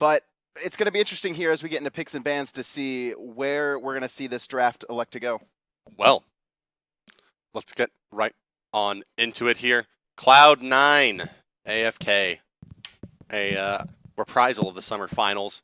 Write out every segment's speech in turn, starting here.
But it's going to be interesting here as we get into picks and bans to see where we're going to see this draft elect to go. Well, let's get right on into it here. Cloud9, AFK, a reprisal of the summer finals.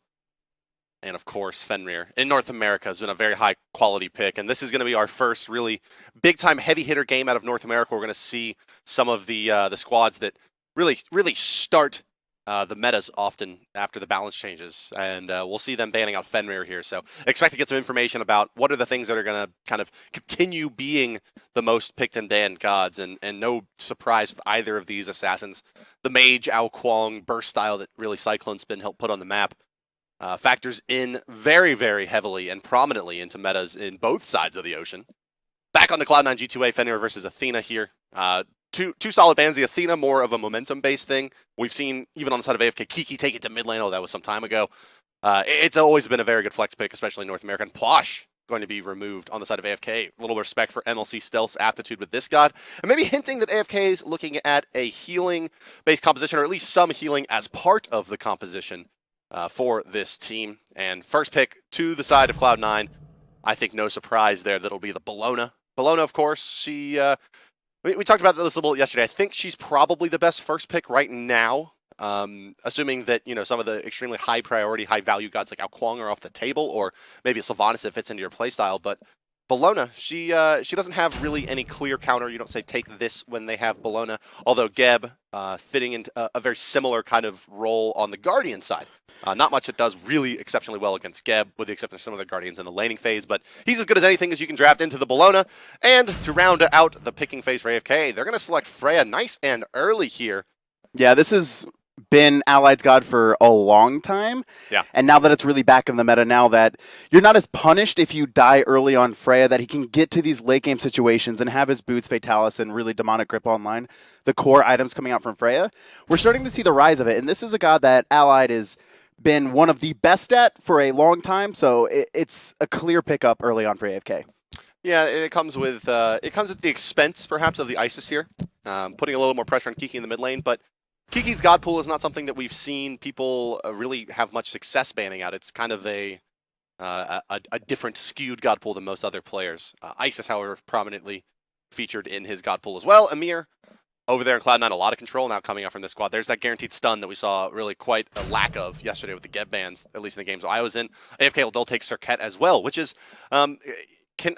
And of course, Fenrir in North America has been a very high quality pick. And this is going to be our first really big time heavy hitter game out of North America. We're going to see some of the squads that really start the metas often after the balance changes. And we'll see them banning out Fenrir here. So expect to get some information about what are the things that are going to kind of continue being the most picked and banned gods. And no surprise with either of these assassins. The Mage, Ao Kuang, burst style that really Cyclone Spin helped put on the map. Factors in very, very heavily and prominently into metas in both sides of the ocean. Back on the Cloud9 G2A, Fenrir versus Athena here. Two solid bans. The Athena, more of a momentum-based thing. We've seen, even on the side of AFK, Kiki take it to mid lane. Oh, that was some time ago. It's always been a very good flex pick, especially in North America. And Pwash going to be removed on the side of AFK. A little respect for MLC Stealth's aptitude with this god. And maybe hinting that AFK is looking at a healing-based composition, or at least some healing as part of the composition for this team. And first pick to the side of Cloud9, I think no surprise there, that'll be the Bellona. Bellona, of course, she, we talked about this a little yesterday. I think she's probably the best first pick right now, assuming that, you know, some of the extremely high priority, high value gods like Ao Kuang are off the table, or maybe Sylvanas if it fits into your playstyle. But Bellona, she doesn't have really any clear counter. You don't say take this when they have Bellona, although Geb fitting into a very similar kind of role on the Guardian side. Not much that does really exceptionally well against Geb, with the exception of some of the Guardians in the laning phase, but he's as good as anything as you can draft into the Bellona. And to round out the picking phase for AFK, they're going to select Freya nice and early here. Yeah, this has been Allied's god for a long time. Yeah. And now that it's really back in the meta, now that you're not as punished if you die early on Freya, that he can get to these late game situations and have his boots, Fatalis, and really demonic grip online, the core items coming out from Freya, we're starting to see the rise of it. And this is a god that Allied is been one of the best at for a long time, so it's a clear pickup early on for AFK. Yeah, it comes with at the expense perhaps of the Isis here, putting a little more pressure on Kiki in the mid lane. But Kiki's god pool is not something that we've seen people really have much success banning out. It's kind of a different skewed god pool than most other players. Isis, however, prominently featured in his god pool as well. Amir, over there in Cloud9, a lot of control now coming up from this squad. There's that guaranteed stun that we saw really quite a lack of yesterday with the Geb bans, at least in the games I was in. AFK will take Circuit as well, which is a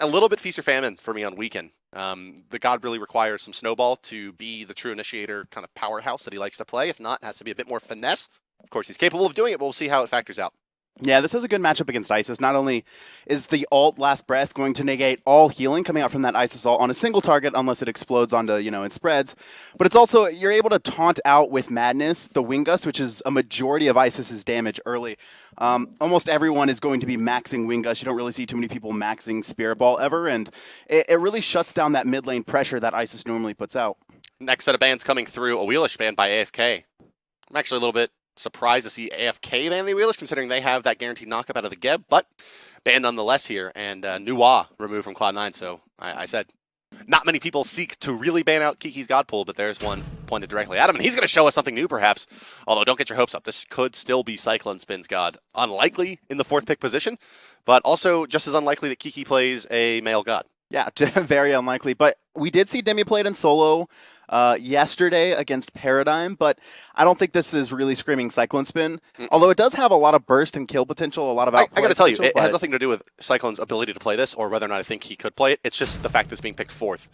little bit feast or famine for me on weekend. The god really requires some Snowball to be the true initiator kind of powerhouse that he likes to play. If not, it has to be a bit more finesse. Of course, he's capable of doing it, but we'll see how it factors out. Yeah, this is a good matchup against Isis. Not only is the ult Last Breath going to negate all healing coming out from that Isis ult on a single target unless it explodes onto, it spreads, but it's also, you're able to taunt out with Madness, the Wing Gust, which is a majority of Isis's damage early. Almost everyone is going to be maxing Wing Gust. You don't really see too many people maxing Spirit Ball ever, and it really shuts down that mid lane pressure that Isis normally puts out. Next set of bans coming through, a Wheelish ban by AFK. I'm actually a little bit surprised to see AFK ban the Wheelish, considering they have that guaranteed knockup out of the Geb, but banned nonetheless here, and Nuwa removed from Cloud9, so I said not many people seek to really ban out Kiki's god pool, but there's one pointed directly at him, and he's going to show us something new perhaps, although don't get your hopes up. This could still be Cyclone Spin's god. Unlikely in the 4th pick position, but also just as unlikely that Kiki plays a male god. Yeah, very unlikely, but we did see Demi played in solo yesterday against Paradigm, but I don't think this is really screaming Cyclone Spin, although it does have a lot of burst and kill potential, a lot of outplay. I got to tell you, it has nothing to do with Cyclone's ability to play this or whether or not I think he could play it. It's just the fact that it's being picked 4th.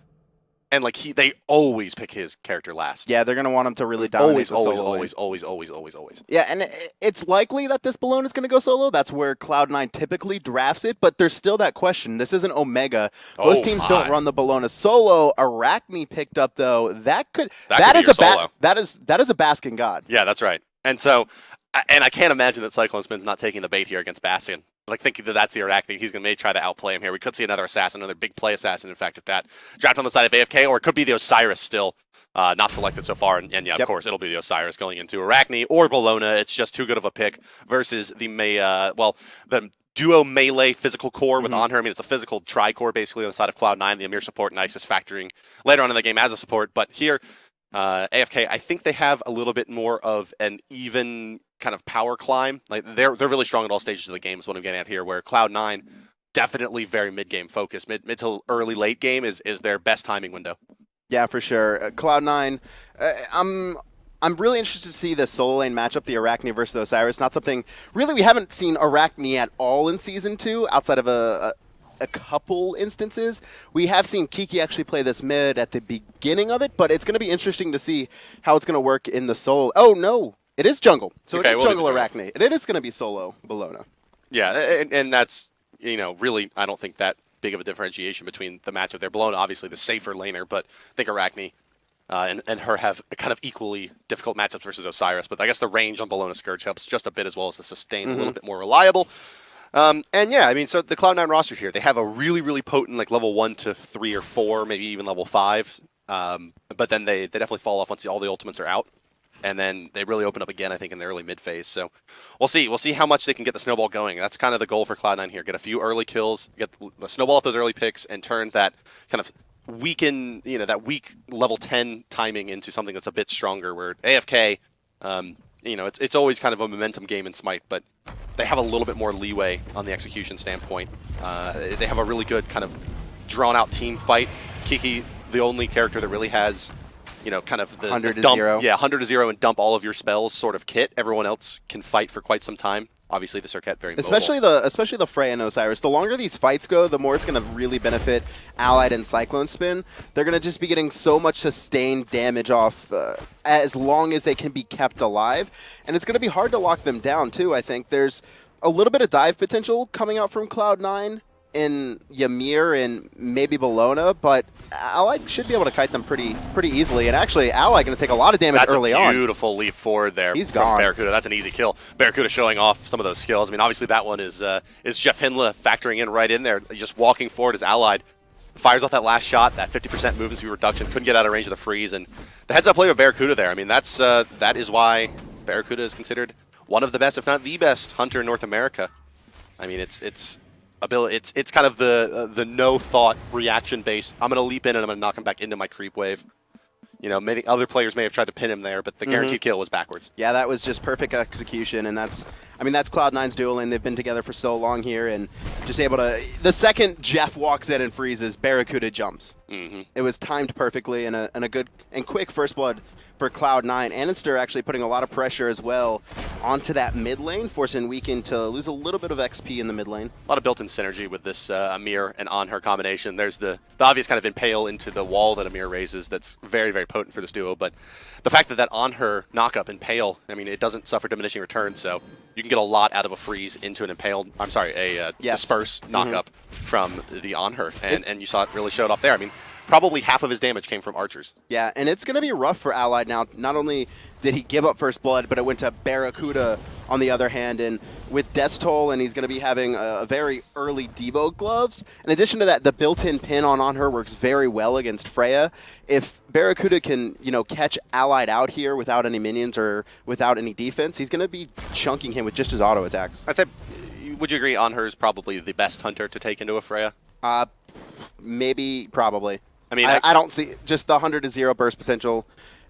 And they always pick his character last. Yeah, they're going to want him to really dominate always. Yeah, and it's likely that this Bellona is going to go solo. That's where Cloud9 typically drafts it, but there's still that question. This isn't Omega. Most teams don't run the Bellona solo. Arachne picked up, though. That is a Bastion god. Yeah, that's right. And so, and I can't imagine that Cyclone Spin's not taking the bait here against Bastion. Like, thinking that that's the Arachne, he's going to maybe try to outplay him here. We could see another assassin, another big play assassin, in fact, at that. Draft on the side of AFK, or it could be the Osiris still, not selected so far. And yeah, of course, it'll be the Osiris going into Arachne or Bellona. It's just too good of a pick versus the the duo melee physical core with on her. I mean, it's a physical tri-core, basically, on the side of Cloud9. The Amir support and Isis factoring later on in the game as a support. But here, AFK, I think they have a little bit more of an even kind of power climb. Like they're really strong at all stages of the game is what I'm getting at here, where Cloud9 definitely very mid-game focused. Mid to early late game is their best timing window. Yeah, for sure. Cloud9, I'm really interested to see the solo lane matchup, the Arachne versus the Osiris. Not something, really, we haven't seen Arachne at all in Season 2, outside of a couple instances. We have seen Kiki actually play this mid at the beginning of it, but it's going to be interesting to see how it's going to work in the solo. Oh, no, it is jungle. So okay, it is jungle Arachne. It is going to be solo Bologna. Yeah, and that's, really, I don't think that big of a differentiation between the matchup there. Bologna, obviously the safer laner, but I think Arachne and her have kind of equally difficult matchups versus Osiris. But I guess the range on Bologna Scourge helps just a bit, as well as the sustain a little bit more reliable. And yeah, I mean, so the Cloud9 roster here, they have a really, really potent, like level 1 to 3 or 4, maybe even level 5. But then they definitely fall off once all the ultimates are out. And then they really open up again, I think, in the early mid phase. So we'll see. We'll see how much they can get the snowball going. That's kind of the goal for Cloud9 here. Get a few early kills, get the snowball off those early picks, and turn that kind of weaken, that weak level 10 timing into something that's a bit stronger. Where AFK, it's always kind of a momentum game in Smite, but they have a little bit more leeway on the execution standpoint. They have a really good kind of drawn-out team fight. Kiki, the only character that really has, kind of the 100 to dump, 0. Yeah, 100 to 0 and dump all of your spells sort of kit. Everyone else can fight for quite some time. Obviously, the Circuit very especially the Freya and Osiris. The longer these fights go, the more it's going to really benefit Allied and Cyclone Spin. They're going to just be getting so much sustained damage off as long as they can be kept alive, and it's going to be hard to lock them down too. I think there's a little bit of dive potential coming out from Cloud9 in Ymir and maybe Bologna, but Allied should be able to kite them pretty easily. And actually, Allied going to take a lot of damage early on. That's a beautiful leap forward there. He's gone. Barracuda. That's an easy kill. Barracuda showing off some of those skills. I mean, obviously that one is Jeff Hindla factoring in right in there, just walking forward as Allied. Fires off that last shot, that 50% movement speed reduction, couldn't get out of range of the freeze, and the heads-up play with Barracuda there. I mean, that is why Barracuda is considered one of the best, if not the best, hunter in North America. I mean, it's kind of the no thought reaction based. I'm gonna leap in and I'm gonna knock him back into my creep wave. Many other players may have tried to pin him there, but the guaranteed kill was backwards. Yeah, that was just perfect execution, and that's Cloud9's duel, and they've been together for so long here, and just able to. The second Jeff walks in and freezes, Barracuda jumps. It was timed perfectly, and a good and quick first blood for Cloud9. Anister actually putting a lot of pressure as well onto that mid lane, forcing Weekend to lose a little bit of XP in the mid lane. A lot of built-in synergy with this Amir and On Her combination. There's the obvious kind of impale into the wall that Amir raises that's very, very potent for this duo, but the fact that On Her knock-up impale, I mean, it doesn't suffer diminishing returns, so you can get a lot out of a freeze into an impaled, disperse knock-up from the On Her, and you saw it really showed off there. I mean, probably half of his damage came from archers. Yeah, and it's going to be rough for Allied now. Not only did he give up first blood, but it went to Barracuda on the other hand, and with Death's Toll, and he's going to be having a very early Debo gloves. In addition to that, the built-in pin on her works very well against Freya. If Barracuda can, catch Allied out here without any minions or without any defense, he's going to be chunking him with just his auto attacks. I'd say, would you agree On Her is probably the best hunter to take into a Freya? Maybe, probably. I mean, I don't see just the 100 to 0 burst potential,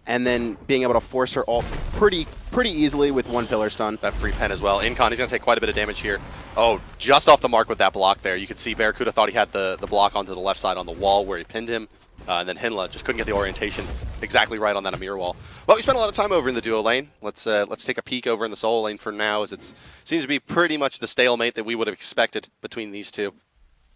and then being able to force her ult pretty easily with one pillar stun. That free pen as well. Incon, he's going to take quite a bit of damage here. Oh, just off the mark with that block there. You could see Barracuda thought he had the block onto the left side on the wall where he pinned him, and then Hinla just couldn't get the orientation exactly right on that Amir wall. Well, we spent a lot of time over in the duo lane. Let's take a peek over in the solo lane for now, as it seems to be pretty much the stalemate that we would have expected between these two.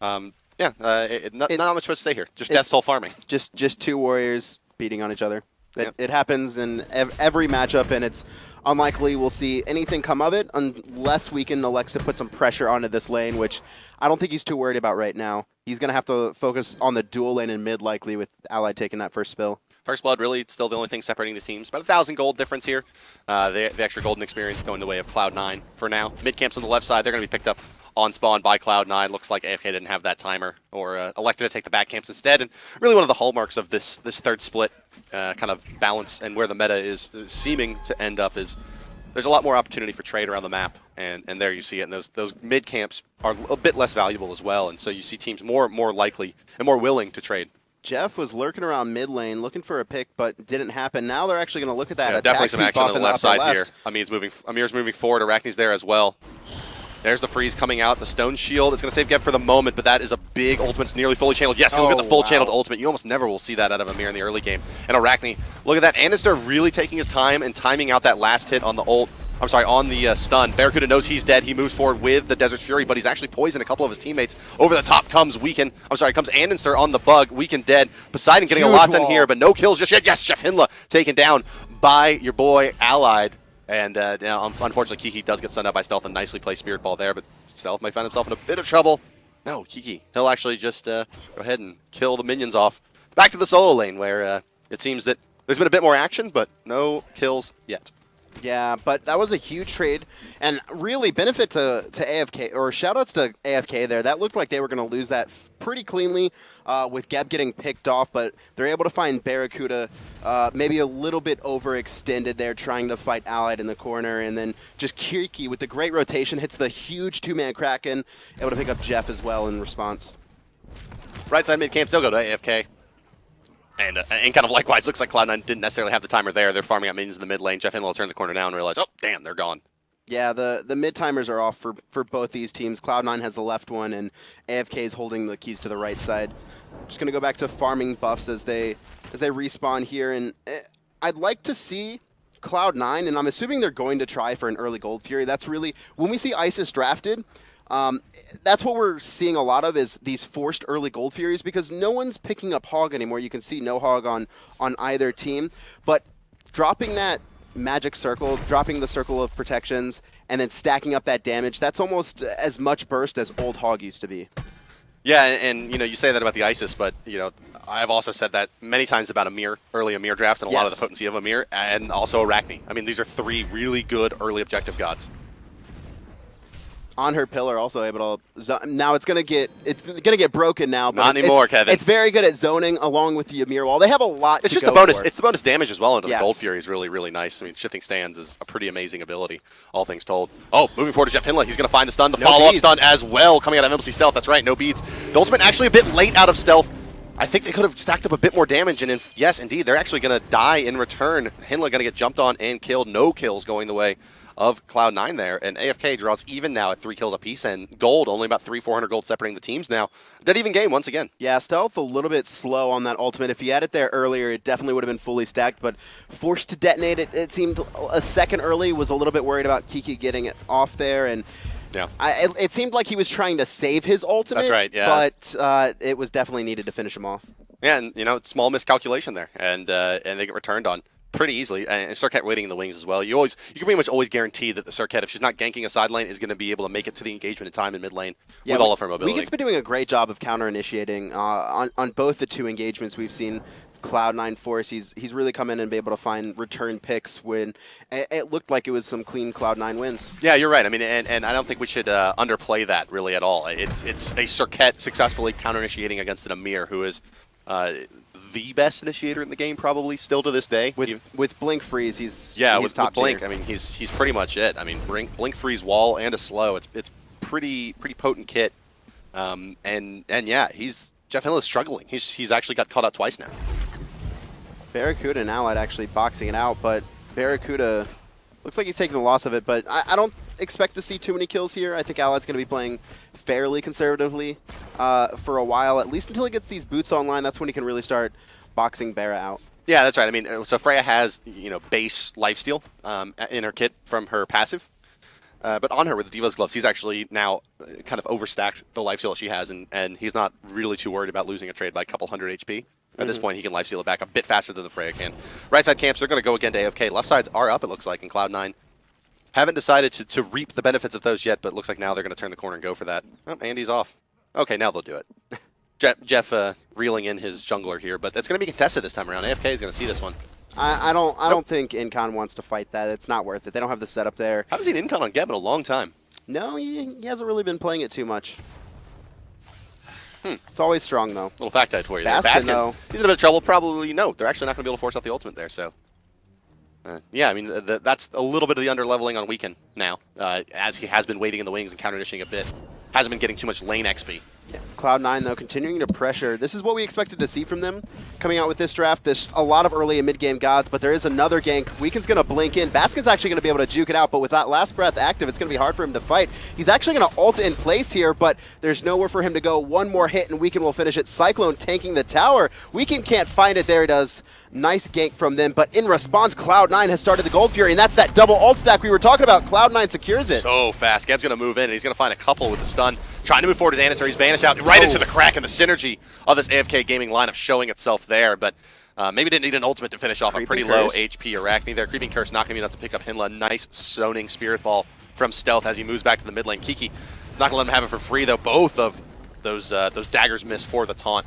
Not much for us to say here. Just Death's Toll farming. Just two warriors beating on each other. It happens in every matchup, and it's unlikely we'll see anything come of it unless Weekend elects to put some pressure onto this lane, which I don't think he's too worried about right now. He's going to have to focus on the dual lane in mid, likely, with Allied taking that first spill. First blood, really, still the only thing separating these teams. About 1,000 gold difference here. The extra golden experience going the way of Cloud9 for now. Mid camps on the left side, they're going to be picked up on spawn by Cloud9. Looks like AFK didn't have that timer, or elected to take the back camps instead. And really one of the hallmarks of this third split kind of balance and where the meta is seeming to end up is there's a lot more opportunity for trade around the map. And there you see it. And those mid camps are a bit less valuable as well. And so you see teams more likely and more willing to trade. Jeff was lurking around mid lane, looking for a pick, but didn't happen. Now they're actually going to look at that. Yeah, attack definitely some speed action buff on the in left upper side here. left. Amir's moving forward. Arachne's there as well. There's the freeze coming out. The stone shield. It's going to save Geb for the moment, but that is a big ultimate. It's nearly fully channeled. Yes, look at the full channeled ultimate. You almost never will see that out of Amir in the early game. And Arachne, look at that. Anister really taking his time and timing out that last hit on the ult. I'm sorry, on the stun. Barracuda knows he's dead. He moves forward with the Desert Fury, but he's actually poisoned a couple of his teammates. Over the top comes Weaken. comes Anister on the bug. Weaken dead. Poseidon getting a lot done here, but no kills just yet. Yes, Jeff Hinla taken down by your boy Allied. And now, unfortunately, Kiki does get stunned out by Stealth and nicely plays Spirit Ball there, but Stealth might find himself in a bit of trouble. No, Kiki. He'll actually just go ahead and kill the minions off. Back to the solo lane, where it seems that there's been a bit more action, but no kills yet. Yeah, but that was a huge trade, and really benefit to AFK, or shoutouts to AFK there. That looked like they were going to lose that pretty cleanly with Geb getting picked off, but they're able to find Barracuda maybe a little bit overextended there, trying to fight Allied in the corner, and then just Kiki with the great rotation hits the huge two-man Kraken, able to pick up Jeff as well in response. Right side mid camp still go to AFK. And kind of likewise, looks like Cloud9 didn't necessarily have the timer there. They're farming out minions in the mid lane. Jeff Hinla will turn the corner now and realize, oh, damn, they're gone. Yeah, the mid timers are off for both these teams. Cloud9 has the left one, and AFK is holding the keys to the right side. Just gonna go back to farming buffs as they respawn here, and I'd like to see Cloud9, and I'm assuming they're going to try for an early Gold Fury. That's really when we see Isis drafted. That's what we're seeing a lot of is these forced early Gold Furies because no one's picking up Hog anymore. You can see no Hog on either team, but dropping that magic circle, dropping the circle of protections, and then stacking up that damage, that's almost as much burst as old Hog used to be. Yeah, and you say that about the Isis, but I've also said that many times about early Amir drafts and a lot of the potency of Amir, and also Arachne. I mean, these are three really good early objective gods. On her pillar, also able to now it's gonna get broken now. But Not anymore, Kevin. It's very good at zoning along with the Amir wall. They have a lot. It's to just go the bonus. for. It's the bonus damage as well into the Gold Fury is really, really nice. I mean, shifting stands is a pretty amazing ability, all things told. Oh, moving forward to Jeff Hinla. He's going to find the stun. The follow-up stun as well coming out of Embassy Stealth. That's right, no beads. The ultimate actually a bit late out of Stealth. I think they could have stacked up a bit more damage, and yes, indeed, they're actually going to die in return. Hinla going to get jumped on and killed. No kills going the way of Cloud9 there, and AFK draws even now at 3 kills apiece, and gold, only about 300-400 gold separating the teams now. Dead even game once again. Yeah, Stealth a little bit slow on that ultimate. If he had it there earlier, it definitely would have been fully stacked, but forced to detonate it, it seemed a second early, was a little bit worried about Kiki getting it off there, and yeah, it seemed like he was trying to save his ultimate. That's right, yeah. But it was definitely needed to finish him off. Yeah, and small miscalculation there, and they get returned on pretty easily, and Circuit waiting in the wings as well. You can pretty much always guarantee that the Circuit, if she's not ganking a side lane, is going to be able to make it to the engagement in time in mid lane with all of her mobility. Weekend's been doing a great job of counter-initiating on both the two engagements we've seen. Cloud9 force, he's really come in and be able to find return picks when it looked like it was some clean Cloud9 wins. Yeah, you're right. I mean, and I don't think we should underplay that really at all. It's a Circuit successfully counter-initiating against an Amir who is the best initiator in the game, probably still to this day. With Blink Freeze, he's with top Blink. tier. I mean, he's pretty much it. I mean, Blink Freeze wall and a slow. It's pretty potent kit. And yeah, Jeff Hinla is struggling. He's actually got caught out twice now. Barracuda and Allied actually boxing it out, but Barracuda looks like he's taking the loss of it. But I don't expect to see too many kills here. I think Allied's going to be playing fairly conservatively for a while, at least until he gets these boots online. That's when he can really start boxing Barra out. Yeah, that's right. I mean, so Freya has base lifesteal in her kit from her passive, but on her with the Diva's gloves, he's actually now kind of overstacked the lifesteal she has, and he's not really too worried about losing a trade by a couple hundred HP. At this point, he can lifesteal it back a bit faster than the Freya can. Right side camps, they're going to go again to AFK. Left sides are up, it looks like, in Cloud9. Haven't decided to reap the benefits of those yet, but it looks like now they're going to turn the corner and go for that. Oh, Andy's off. Okay, now they'll do it. Jeff reeling in his jungler here, but it's going to be contested this time around. AFK is going to see this one. I don't think Incon wants to fight that. It's not worth it. They don't have the setup there. I haven't seen Incon on Geb in a long time. No, he hasn't really been playing it too much. It's always strong, though. Little factoid for you Baskin, there. Baskin, though. He's in a bit of trouble. Probably no. They're actually not going to be able to force out the ultimate there, so. Yeah, I mean, that's a little bit of the under-leveling on Weekend now, as he has been waiting in the wings and counter-dishing a bit. Hasn't been getting too much lane XP. Yeah. Cloud9, though, continuing to pressure. This is what we expected to see from them coming out with this draft. There's a lot of early and mid-game gods, but there is another gank. Weaken's going to blink in. Baskin's actually going to be able to juke it out, but with that last breath active, it's going to be hard for him to fight. He's actually going to ult in place here, but there's nowhere for him to go. One more hit, and Weaken will finish it. Cyclone tanking the tower. Weaken can't find it. There he does. Nice gank from them, but in response, Cloud9 has started the Gold Fury, and that's that double ult stack we were talking about. Cloud9 secures it. So fast. Geb's going to move in, and he's going to find a couple with the stun. Trying to move forward as Anistar. He's vanished out right into the crack, and the synergy of this AFK gaming lineup showing itself there, but maybe didn't need an ultimate to finish off a pretty low HP Arachne there. Creeping Curse not going to be enough to pick up Hinla. Nice zoning Spirit Ball from Stealth as he moves back to the mid lane. Kiki not going to let him have it for free, though. Both of those daggers miss for the taunt,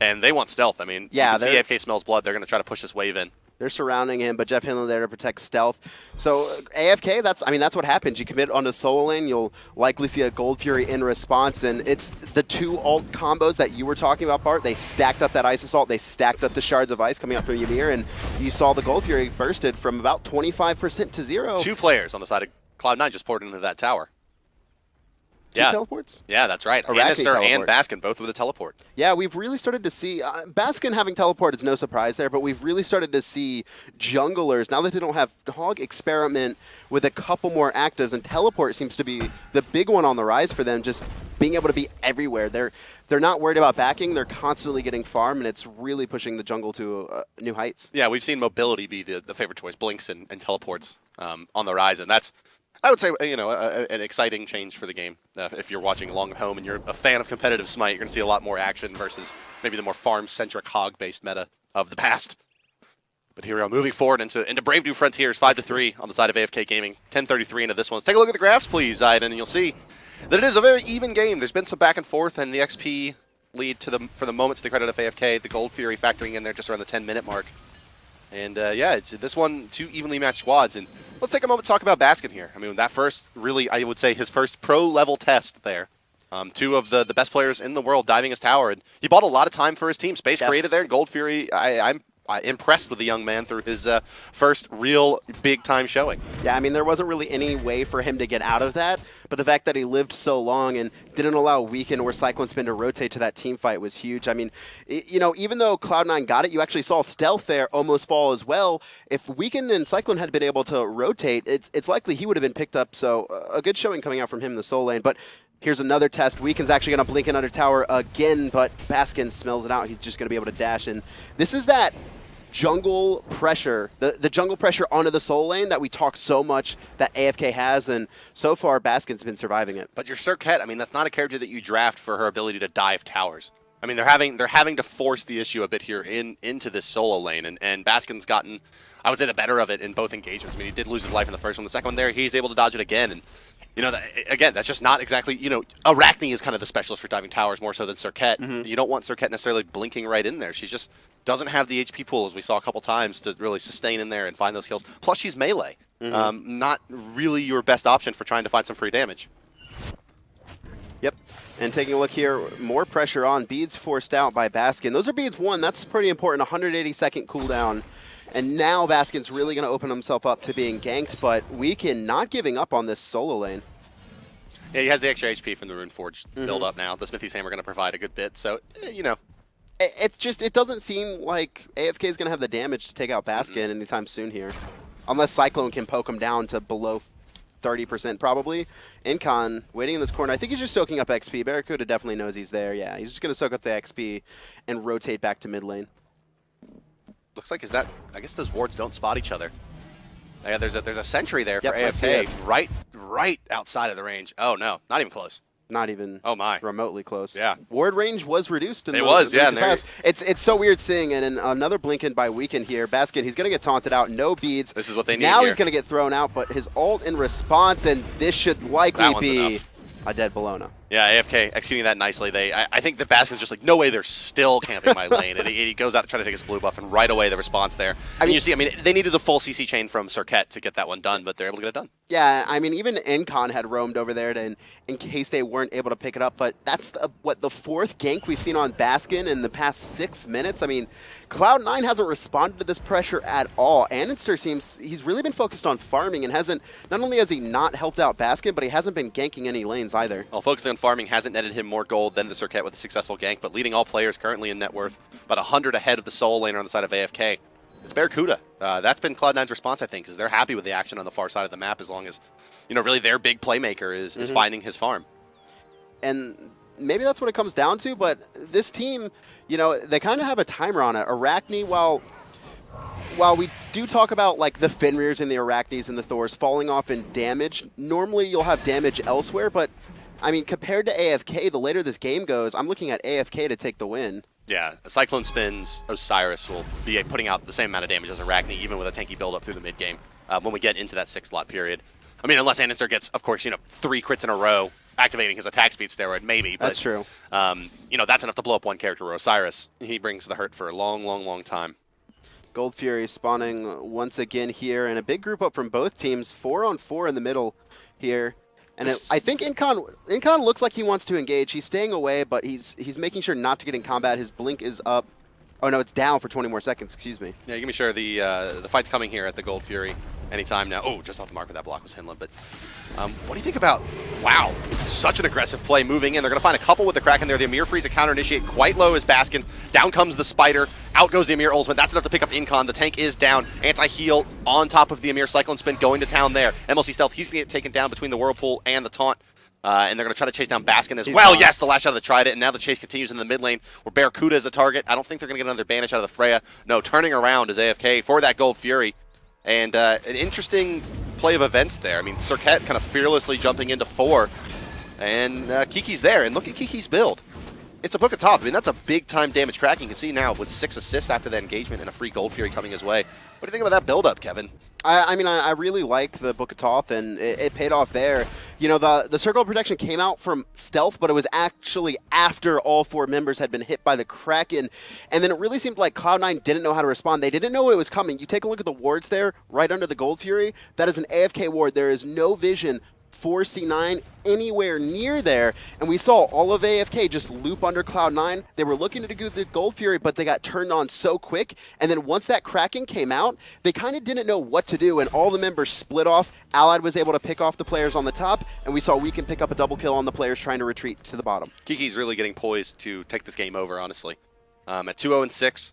and they want Stealth. I mean, yeah, you can see AFK smells blood. They're going to try to push this wave in. They're surrounding him, but Jeff Hinla there to protect Stealth. So AFK, that's what happens. You commit onto solo lane, you'll likely see a Gold Fury in response, and it's the two ult combos that you were talking about, Bart. They stacked up that Ice Assault, they stacked up the Shards of Ice coming out from Ymir, and you saw the Gold Fury bursted from about 25% to 0. 2 players on the side of Cloud9 just poured into that tower. Two teleports? Yeah, that's right. Arachne Anistar and teleports. Baskin, both with a teleport. Yeah, we've really started to see, Baskin having teleport is no surprise there, but we've really started to see junglers, now that they don't have Hog, experiment with a couple more actives, and teleport seems to be the big one on the rise for them, just being able to be everywhere. They're not worried about backing, they're constantly getting farm, and it's really pushing the jungle to new heights. Yeah, we've seen mobility be the favorite choice, blinks and teleports on the rise, and that's, I would say, you know, an exciting change for the game. If you're watching along at home and you're a fan of competitive Smite, you're going to see a lot more action versus maybe the more farm-centric hog-based meta of the past. But here we are, moving forward into Brave New Frontiers, 5-3 on the side of AFK Gaming, 10:33 into this one. Let's take a look at the graphs, please, Aiden, and you'll see that it is a very even game. There's been some back and forth, and the XP lead for the moment to the credit of AFK. The Gold Fury factoring in there just around the 10-minute mark. And yeah, it's this one, 2 evenly matched squads. And let's take a moment to talk about Baskin here. I mean, that first, really, I would say his first pro-level test there. 2 of the best players in the world diving his tower. And he bought a lot of time for his team. Space created there. Gold Fury, I'm impressed with the young man through his first real big-time showing. Yeah, I mean, there wasn't really any way for him to get out of that, but the fact that he lived so long and didn't allow Weaken or Cyclone Spin to rotate to that team fight was huge. I mean, you know, even though Cloud9 got it, you actually saw Stealth there almost fall as well. If Weaken and Cyclone had been able to rotate, it's likely he would have been picked up, so a good showing coming out from him in the soul lane. But here's another test. Weaken's actually going to blink in under tower again, but Baskin smells it out. He's just going to be able to dash in. This is that jungle pressure, the jungle pressure onto the soul lane that we talk so much that AFK has, and so far Baskin's been surviving it. But your Cirquette, I mean, that's not a character that you draft for her ability to dive towers. I mean, they're having to force the issue a bit here into this solo lane, and Baskin's gotten, I would say, the better of it in both engagements. I mean, he did lose his life in the first one. The second one there, he's able to dodge it again, and you know, again, that's just not exactly, you know, Arachne is kind of the specialist for diving towers more so than Cirquette. You don't want Cirquette necessarily blinking right in there. She just doesn't have the HP pool, as we saw a couple times, to really sustain in there and find those kills. Plus, she's melee. Not really your best option for trying to find some free damage. Yep. And taking a look here, more pressure on. Beads forced out by Baskin. Those are beads 1. That's pretty important. 180-second cooldown. And now Baskin's really going to open himself up to being ganked, but Weaken not giving up on this solo lane. Yeah, he has the extra HP from the Runeforge build up now. The Smithy's Hammer going to provide a good bit, so, you know. It's just, it doesn't seem like AFK is going to have the damage to take out Baskin anytime soon here. Unless Cyclone can poke him down to below 30% probably. Incon waiting in this corner. I think he's just soaking up XP. Barracuda definitely knows he's there. Yeah, he's just going to soak up the XP and rotate back to mid lane. Looks like, I guess those wards don't spot each other. Yeah, there's a sentry there for Yep, AFK, right outside of the range. Oh no, not even close. Not even remotely close. Yeah. Ward range was reduced. It was, yeah. It's so weird seeing it. And another blink in by Weaken here. Baskin, he's going to get taunted out. No beads. This is what they need Now here. he's going to get thrown out, but his ult in response, and this should likely be enough. a dead Bologna. Yeah, AFK executing that nicely. I think the Baskin's just like, no way, they're still camping my lane. And he goes out to try to take his blue buff, and right away the response there. I mean, you see, they needed the full CC chain from Cirquette to get that one done, but they're able to get it done. Yeah, I mean, even Incon had roamed over there in case they weren't able to pick it up, but that's the 4th gank we've seen on Baskin in the past 6 minutes. I mean, Cloud9 hasn't responded to this pressure at all. Anistar seems, he's really been focused on farming and not only has he not helped out Baskin, but he hasn't been ganking any lanes either. Well, focusing on farming hasn't netted him more gold than the Circuit with a successful gank, but leading all players currently in net worth, about 100 ahead of the solo laner on the side of AFK. It's Barracuda. That's been Cloud9's response, I think, because they're happy with the action on the far side of the map as long as, really their big playmaker is finding his farm. And maybe that's what it comes down to, but this team, they kind of have a timer on it. Arachne, while we do talk about like the Fenrirs and the Arachnes and the Thors falling off in damage, normally you'll have damage elsewhere, but I mean, compared to AFK, the later this game goes, I'm looking at AFK to take the win. Yeah, Cyclone Spin's Osiris will be putting out the same amount of damage as Arachne, even with a tanky build-up through the mid-game when we get into that 6-slot period. I mean, unless Anister gets, of course, 3 crits in a row, activating his attack speed steroid, maybe. But, that's true. That's enough to blow up one character. Where Osiris, he brings the hurt for a long, long, long time. Gold Fury spawning once again here, and a big group up from both teams, 4-on-4 in the middle here. And I think Incon looks like he wants to engage. He's staying away, but he's making sure not to get in combat. His blink is up. Oh no, it's down for 20 more seconds. Excuse me. Yeah, you can be sure the fight's coming here at the Gold Fury anytime now. Oh, just off the mark with that block was Hinla. But what do you think about? Wow, such an aggressive play moving in. They're going to find a couple with the Kraken there. The Amir frees a counter initiate quite low as Baskin. Down comes the Spider. Out goes the Amir ultimate. That's enough to pick up Incon. The tank is down. Anti-heal on top of the Amir. Cyclone Spin going to town there. MLC Stealth, he's going to get taken down between the Whirlpool and the Taunt. And they're going to try to chase down Baskin as well. Yes, the last shot of the Trident, and now the chase continues in the mid lane where Barracuda is the target. I don't think they're going to get another banish out of the Freya. No, turning around is AFK for that Gold Fury. And an interesting play of events there. I mean, Circuit kind of fearlessly jumping into 4. And Kiki's there, and look at Kiki's build. It's a Book of Thoth. I mean, that's a big-time damage crack. You can see now with 6 assists after that engagement and a free Gold Fury coming his way. What do you think about that build-up, Kevin? I mean, I really like the Book of Thoth, and it paid off there. The Circle of Protection came out from Stealth, but it was actually after all 4 members had been hit by the Kraken. And then it really seemed like Cloud9 didn't know how to respond. They didn't know it was coming. You take a look at the wards there, right under the Gold Fury. That is an AFK ward. There is no vision for C9 anywhere near there, and we saw all of AFK just loop under Cloud9. They were looking to do the Gold Fury, but they got turned on so quick, and then once that Kraken came out, they kind of didn't know what to do, and all the members split off. Allied was able to pick off the players on the top, and we saw Weekend pick up a double kill on the players trying to retreat to the bottom. Kiki's really getting poised to take this game over, honestly. At 2-0-6,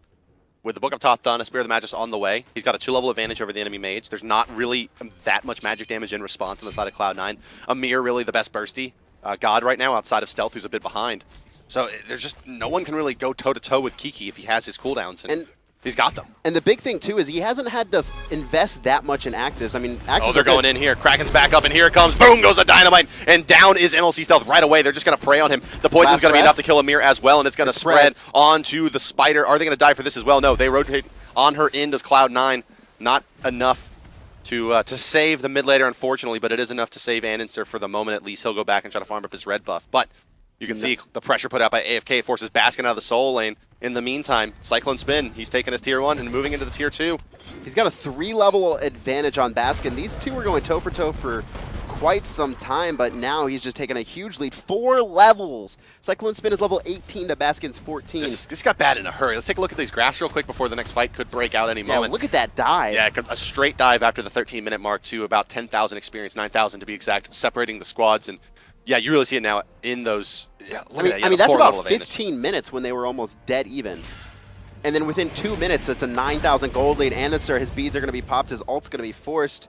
with the Book of Thoth done, a Spear of the Magus on the way. He's got a 2-level advantage over the enemy mage. There's not really that much magic damage in response on the side of Cloud9. Amir really the best bursty god right now outside of Stealth, who's a bit behind. So there's just no one can really go toe-to-toe with Kiki if he has his cooldowns, and he's got them. And the big thing, too, is he hasn't had to invest that much in actives. I mean, actives they're going in here. Kraken's back up, and here it comes. Boom goes a Dynamite, and down is MLC Stealth right away. They're just going to prey on him. The poison's going to be enough to kill Amir as well, and it's going to spread onto the Spider. Are they going to die for this as well? No, they rotate on her in does Cloud9. Not enough to save the mid laner, unfortunately, but it is enough to save Anister for the moment at least. He'll go back and try to farm up his red buff, but you can see the pressure put out by AFK forces Baskin out of the soul lane. In the meantime, Cyclone Spin, he's taking his tier 1 and moving into the tier 2. He's got a 3-level advantage on Baskin. These two were going toe-for-toe for quite some time, but now he's just taking a huge lead. 4 levels. Cyclone Spin is level 18 to Baskin's 14. This got bad in a hurry. Let's take a look at these graphs real quick before the next fight could break out any moment. Look at that dive. Yeah, a straight dive after the 13-minute mark to about 10,000 experience, 9,000 to be exact, separating the squads. And yeah, you really see it now in those. Yeah, look at that. I mean, that's about 15 minutes when they were almost dead even. And then within 2 minutes, it's a 9,000 gold lead. Anister, his beads are going to be popped, his ult's going to be forced.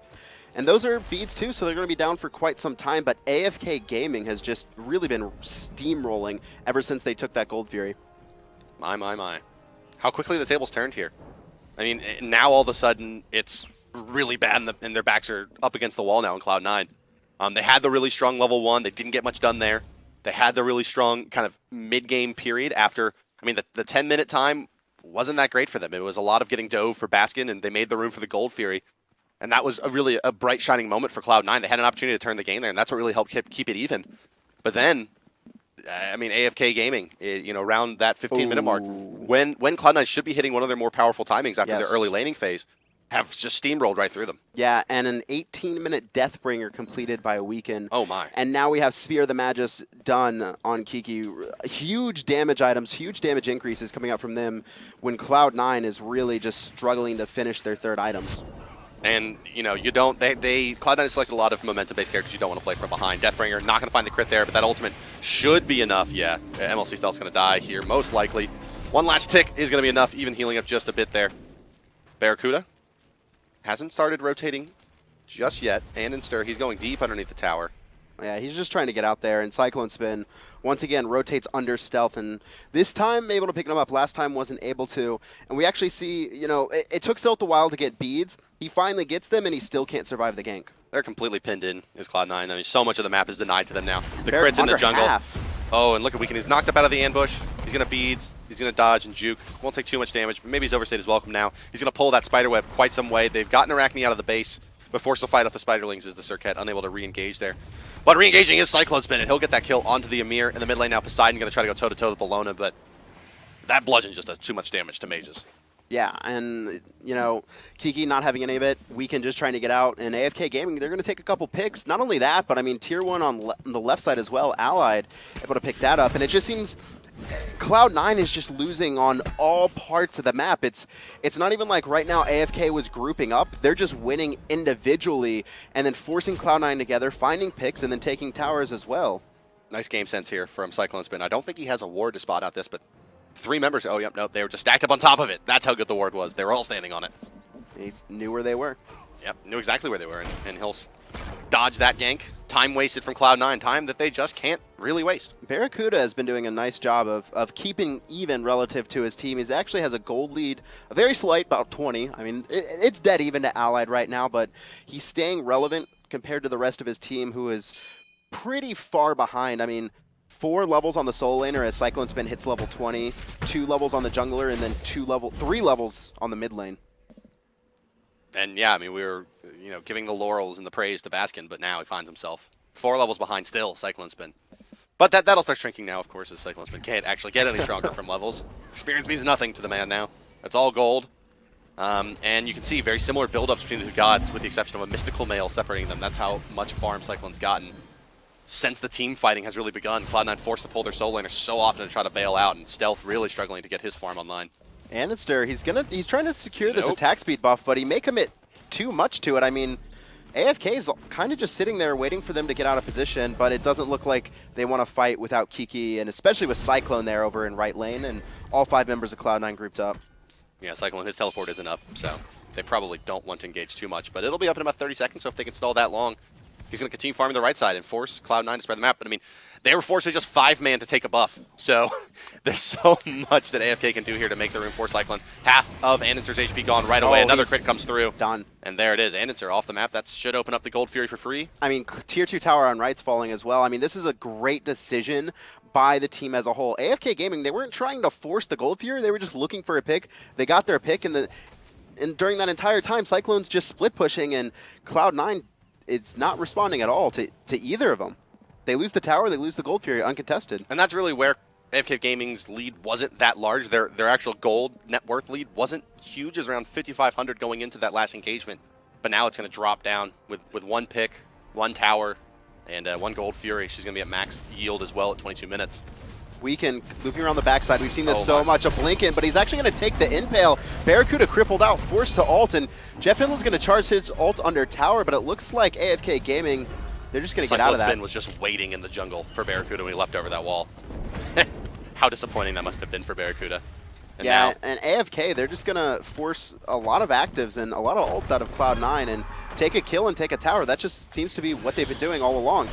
And those are beads too, so they're going to be down for quite some time. But AFK Gaming has just really been steamrolling ever since they took that Gold Fury. My. How quickly the tables turned here. I mean, now all of a sudden, it's really bad, and their backs are up against the wall now in Cloud9. They had the really strong level 1. They didn't get much done there. They had the really strong kind of mid-game period after. I mean, the 10-minute time wasn't that great for them. It was a lot of getting dove for Baskin, and they made the room for the Gold Fury. And that was really a bright, shining moment for Cloud9. They had an opportunity to turn the game there, and that's what really helped keep it even. But then, I mean, AFK Gaming, around that 15-minute mark, when Cloud9 should be hitting one of their more powerful timings after their early laning phase, have just steamrolled right through them. Yeah, and an 18-minute Deathbringer completed by a Weekend. Oh, my. And now we have Spear of the Magus done on Kiki. Huge damage items, huge damage increases coming out from them when Cloud9 is really just struggling to finish their third items. And, you know, you don't, Cloud9 has selected a lot of momentum-based characters you don't want to play from behind. Deathbringer, not going to find the crit there, but that ultimate should be enough. Yeah, MLC Stealth's going to die here, most likely. One last tick is going to be enough, even healing up just a bit there. Barracuda hasn't started rotating just yet. And in Stir, he's going deep underneath the tower. Yeah, he's just trying to get out there, and Cyclone Spin, once again, rotates under Stealth, and this time able to pick him up. Last time wasn't able to, and we actually see, you know, it took Stealth a while to get beads. He finally gets them, and he still can't survive the gank. They're completely pinned in, is Cloud9. I mean, so much of the map is denied to them now. The They're crit's in the under jungle. half. Oh, and look at Weekend. He's knocked up out of the ambush. He's going to beads. He's going to dodge and juke. Won't take too much damage, but maybe he's overstayed his welcome now. He's going to pull that spiderweb quite some way. They've gotten Arachne out of the base, but forced to fight off the spiderlings is the Circuit, unable to re-engage there. But re-engaging is Cyclone Spin, and he'll get that kill onto the Amir. In the mid lane now, Poseidon going to try to go toe-to-toe with Bellona, but that bludgeon just does too much damage to mages. Yeah, and, you know, Kiki not having any of it, Weekend just trying to get out, and AFK Gaming, they're going to take a couple picks. Not only that, but, I mean, Tier 1 on the left side as well, Allied, able to pick that up, and it just seems Cloud9 is just losing on all parts of the map. It's not even like right now AFK was grouping up. They're just winning individually and then forcing Cloud9 together, finding picks, and then taking towers as well. Nice game sense here from Cyclone Spin. I don't think he has a ward to spot out this, but 3 members. Oh, yep, no, they were just stacked up on top of it. That's how good the ward was. They were all standing on it. He knew where they were. Yep, knew exactly where they were, and he'll dodge that gank. Time wasted from Cloud9, time that they just can't really waste. Barracuda has been doing a nice job of keeping even relative to his team. He actually has a gold lead, a very slight, about 20. I mean, it's dead even to Allied right now, but he's staying relevant compared to the rest of his team, who is pretty far behind. I mean, 4 levels on the Soul Laner as Cyclone Spin hits level 20, 2 levels on the jungler, and then 3 levels on the mid lane. And yeah, I mean, we were, you know, giving the laurels and the praise to Baskin, but now he finds himself 4 levels behind still, Cyclone Spin. But that'll start shrinking now, of course, as Cyclone Spin can't actually get any stronger from levels. Experience means nothing to the man now. That's all gold. And you can see very similar build-ups between the two gods, with the exception of a mystical male separating them. That's how much farm Cyclone's gotten. Since the team fighting has really begun, Cloud9 forced to pull their Soul Laner so often to try to bail out, and Stealth really struggling to get his farm online. And it's there. He's trying to secure this attack speed buff, but he may commit too much to it. I mean, AFK is kind of just sitting there waiting for them to get out of position, but it doesn't look like they want to fight without Kiki, and especially with Cyclone there over in right lane, and all 5 members of Cloud9 grouped up. Yeah, Cyclone, his teleport isn't up, so they probably don't want to engage too much, but it'll be up in about 30 seconds, so if they can stall that long, he's going to continue farming the right side and force Cloud9 to spread the map. But I mean, they were forced to just 5-man to take a buff. So there's so much that AFK can do here to make the room for Cyclone. Half of Andancer's HP gone right away. Another crit comes through. Done. And there it is. Andancer off the map. That should open up the Gold Fury for free. I mean, Tier 2 tower on right's falling as well. I mean, this is a great decision by the team as a whole. AFK Gaming, they weren't trying to force the Gold Fury. They were just looking for a pick. They got their pick, and during that entire time, Cyclone's just split pushing, and Cloud9, it's not responding at all to either of them. They lose the tower, they lose the Gold Fury, uncontested. And that's really where AFK Gaming's lead wasn't that large. Their actual gold net worth lead wasn't huge. It was around 5,500 going into that last engagement. But now it's going to drop down with 1 pick, 1 tower, and 1 Gold Fury. She's going to be at max yield as well at 22 minutes. Weekend looping around the backside. We've seen this so much. A Blinken, but he's actually going to take the impale. Barracuda crippled out, forced to ult, and Jeff Hindle's going to charge his ult under tower, but it looks like AFK Gaming, they're just going to get out of that. Spin was just waiting in the jungle for Barracuda when he leapt over that wall. How disappointing that must have been for Barracuda. And yeah, now, and AFK, they're just going to force a lot of actives and a lot of ults out of Cloud9 and take a kill and take a tower. That just seems to be what they've been doing all along.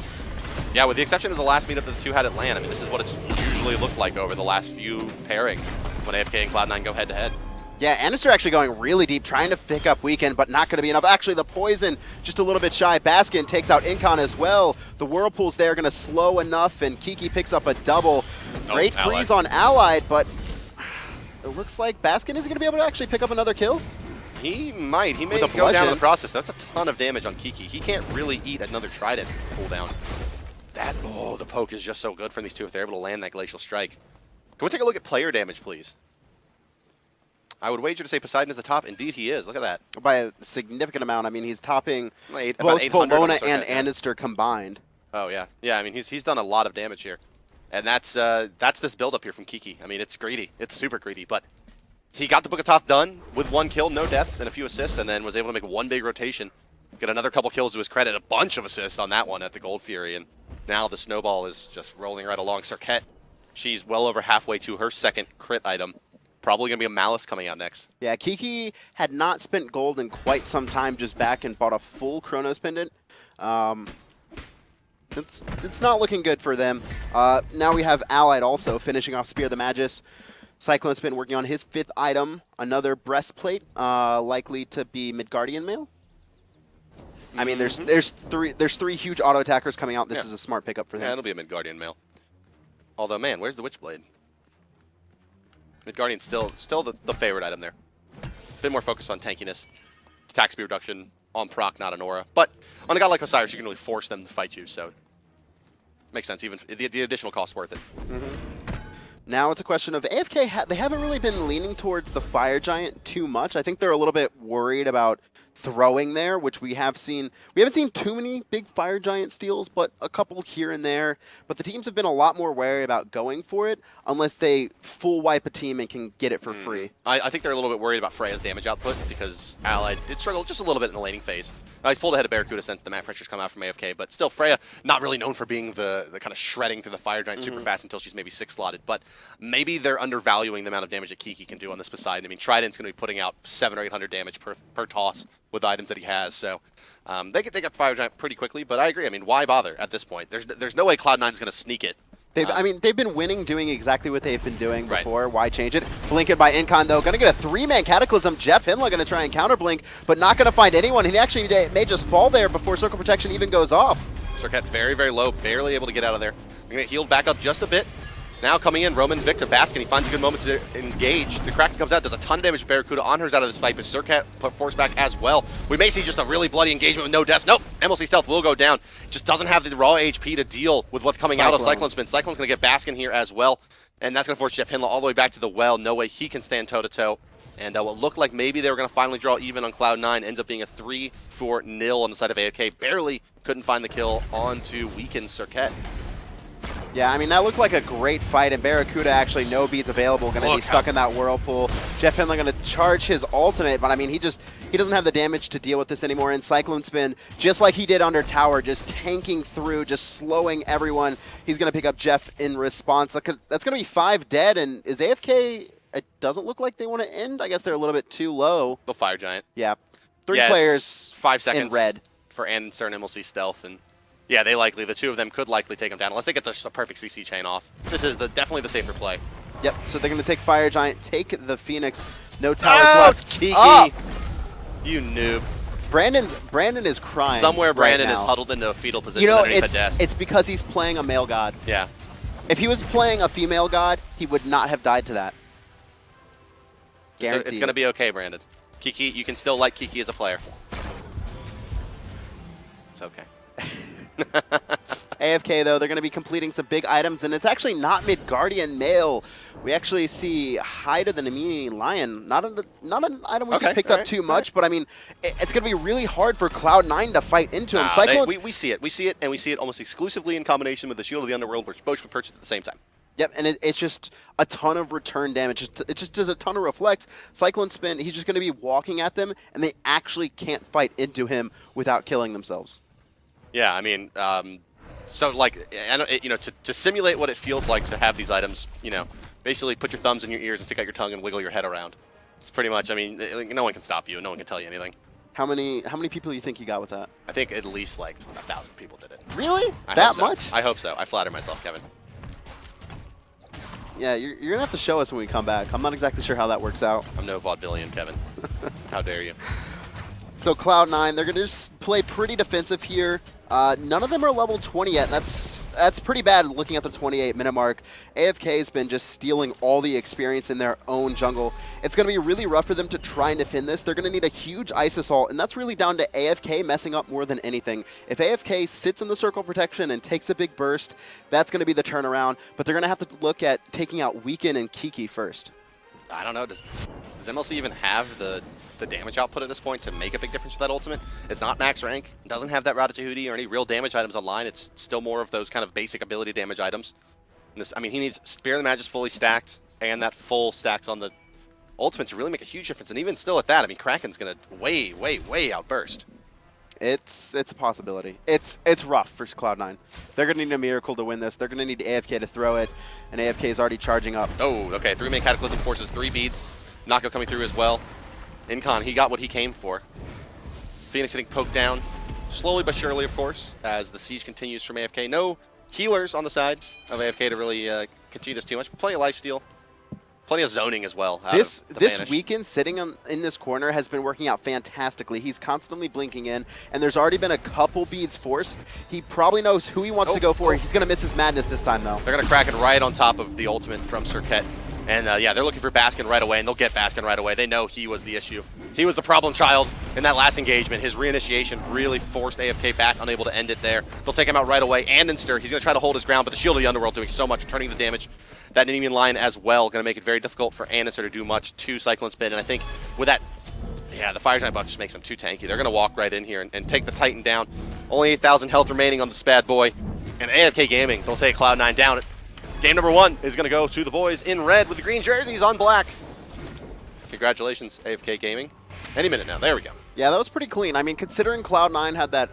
Yeah, with the exception of the last meetup that the two had at LAN. I mean, this is what it's usually looked like over the last few pairings when AFK and Cloud9 go head-to-head. Yeah, Andancer actually going really deep, trying to pick up Weekend, but not going to be enough. Actually, the poison just a little bit shy. Baskin takes out Incon as well. The Whirlpool's there, going to slow enough, and Kiki picks up a double. Great freeze on Allied, but it looks like Baskin isn't going to be able to actually pick up another kill. He might. He may go down in the process. That's a ton of damage on Kiki. He can't really eat another Trident cooldown. The poke is just so good from these two if they're able to land that Glacial Strike. Can we take a look at player damage, please? I would wager to say Poseidon is the top. Indeed, he is. Look at that. By a significant amount. I mean, he's topping about both 800 Bellona and yeah. Andancer combined. Oh, yeah. Yeah, I mean, he's done a lot of damage here. And that's this build-up here from Kiki. I mean, it's greedy. It's super greedy, but he got the Book of Thoth done with 1 kill, no deaths, and a few assists, and then was able to make 1 big rotation. Get another couple kills to his credit, a bunch of assists on that one at the Gold Fury, and now the snowball is just rolling right along. Cirquette, she's well over halfway to her 2nd crit item. Probably going to be a Malice coming out next. Yeah, Kiki had not spent gold in quite some time, just back and bought a full Chronos pendant. It's not looking good for them. Now we have Allied also finishing off Spear the Magus. Cyclone's been working on his 5th item, another breastplate, likely to be Midgardian mail. I mean, there's 3 huge auto attackers coming out. This is a smart pickup for them. Yeah, it'll be a Midgardian mail. Although, man, where's the Witchblade? Midgardian's still the favorite item there. Bit more focused on tankiness, attack speed reduction on proc, not an aura. But on a guy like Osiris, you can really force them to fight you, so makes sense. Even the additional cost worth it. Now it's a question of AFK. They haven't really been leaning towards the Fire Giant too much. I think they're a little bit worried about throwing there, which we have seen. We haven't seen too many big Fire Giant steals, but a couple here and there. But the teams have been a lot more wary about going for it unless they full wipe a team and can get it for free. I think they're a little bit worried about Freya's damage output because Allied did struggle just a little bit in the laning phase. He's pulled ahead of Barracuda since the map pressures come out from AFK, but still Freya not really known for being the kind of shredding through the Fire Giant super fast until she's maybe 6 slotted. But maybe they're undervaluing the amount of damage that Kiki can do on this Poseidon. I mean, Trident's going to be putting out 700 or 800 damage per toss with the items that he has, so they can take up Fire Giant pretty quickly. But I agree. I mean, why bother at this point? There's no way Cloud9's going to sneak it. I mean, they've been winning doing exactly what they've been doing before. Right. Why change it? Blink it by Incon, though. Going to get a 3-man Cataclysm. Jeff Hinla going to try and counter Blink, but not going to find anyone. He actually may just fall there before Circle Protection even goes off. Cirquette very, very low, barely able to get out of there. They're going to get healed back up just a bit. Now coming in, Roman Vic to Baskin. He finds a good moment to engage. The Kraken comes out, does a ton of damage to Barracuda on hers out of this fight, but Cirquette put force back as well. We may see just a really bloody engagement with no deaths. Nope, MLC Stealth will go down. Just doesn't have the raw HP to deal with what's coming out of Cyclone Spin. Cyclone's going to get Baskin here as well, and that's going to force Jeff Hinla all the way back to the well. No way he can stand toe-to-toe. And what looked like maybe they were going to finally draw even on Cloud9 ends up being a 3-4-0 on the side of AFK. Barely couldn't find the kill onto weakened Cirquette. Yeah, I mean, that looked like a great fight, and Barracuda actually no beads available, going to be stuck in that whirlpool. Jeff Hinla going to charge his ultimate, but I mean, he doesn't have the damage to deal with this anymore, and Cyclone Spin, just like he did under Tower, just tanking through, just slowing everyone. He's going to pick up Jeff in response. That's going to be 5 dead, and is AFK, it doesn't look like they want to end. I guess they're a little bit too low. The Fire Giant. Yeah. 3 players 5 seconds in red. For Answer and MLC Stealth, and yeah, the 2 of them could likely take them down unless they get the perfect CC chain off. This is definitely the safer play. Yep, so they're going to take Fire Giant, take the Phoenix. No towers left. Kiki! You noob. Brandon is crying. Somewhere Brandon right is now. huddled into a fetal position underneath the desk. It's because he's playing a male god. Yeah. If he was playing a female god, he would not have died to that. Guaranteed. It's going to be okay, Brandon. Kiki, you can still like Kiki as a player. It's okay. AFK, though, they're going to be completing some big items, and it's actually not Midgardian Mail. We actually see Hide of the Nemini Lion. Not an item we picked up too much, but I mean, it's going to be really hard for Cloud9 to fight into him. We see it, and we see it almost exclusively in combination with the Shield of the Underworld, which both were purchased at the same time. Yep, and it's just a ton of return damage. It just does a ton of reflect. Cyclone Spin, he's just going to be walking at them, and they actually can't fight into him without killing themselves. Yeah, I mean, so like, to simulate what it feels like to have these items, basically put your thumbs in your ears and stick out your tongue and wiggle your head around. It's pretty much, I mean, no one can stop you. No one can tell you anything. How many people do you think you got with that? I think at least like 1,000 people did it. Really? That much? I hope so. I flatter myself, Kevin. Yeah, you're going to have to show us when we come back. I'm not exactly sure how that works out. I'm no vaudevillian, Kevin. How dare you? So Cloud9, they're going to just play pretty defensive here. None of them are level 20 yet. That's pretty bad looking at the 28-minute mark. AFK has been just stealing all the experience in their own jungle. It's going to be really rough for them to try and defend this. They're going to need a huge Ice Assault, and that's really down to AFK messing up more than anything. If AFK sits in the circle protection and takes a big burst, that's going to be the turnaround. But they're going to have to look at taking out Weekend and Kiki first. I don't know. Does MLC even have the damage output at this point to make a big difference with that ultimate? It's not max rank. It doesn't have that Rata Tahuti or any real damage items online. It's still more of those kind of basic ability damage items. And this, I mean, he needs Spear of the Magus fully stacked and that full stacks on the ultimate to really make a huge difference. And even still at that, I mean, Kraken's going to way outburst. It's a possibility. It's rough for Cloud9. They're going to need a miracle to win this. They're going to need AFK to throw it, and AFK is already charging up. Oh, okay. 3-man Cataclysm forces 3 beads. Knockout coming through as well. Incon, he got what he came for. Phoenix getting poked down, slowly but surely, of course, as the siege continues from AFK. No healers on the side of AFK to really continue this too much. Plenty of lifesteal. Plenty of zoning as well. This weekend sitting in this corner has been working out fantastically. He's constantly blinking in, and there's already been a couple beads forced. He probably knows who he wants to go for. He's going to miss his madness this time, though. They're going to Kraken right on top of the ultimate from Cirquet. And yeah, they're looking for Baskin right away, and they'll get Baskin right away. They know he was the issue. He was the problem child in that last engagement. His reinitiation really forced AFK back, unable to end it there. They'll take him out right away. And Stir, he's going to try to hold his ground, but the Shield of the Underworld doing so much, turning the damage. That enemy line as well, going to make it very difficult for Annister to do much to Cyclone Spin. And I think with that, yeah, the Fire Giant buff just makes them too tanky. They're going to walk right in here and take the Titan down. Only 8,000 health remaining on this bad boy. And AFK Gaming, they'll take Cloud9 down. Game number 1 is going to go to the boys in red with the green jerseys on black. Congratulations, AFK Gaming. Any minute now. There we go. Yeah, that was pretty clean. I mean, considering Cloud9 had that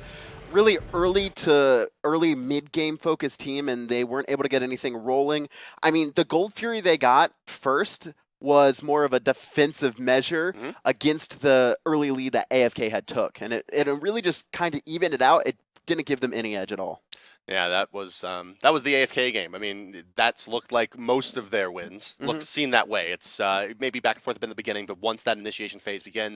really early mid-game focused team and they weren't able to get anything rolling. I mean, the Gold Fury they got first was more of a defensive measure against the early lead that AFK had took. And it really just kind of evened it out. It didn't give them any edge at all. Yeah, that was the AFK game. I mean, that's looked like most of their wins. Seemed that way. It's maybe back and forth in the beginning, but once that initiation phase begins,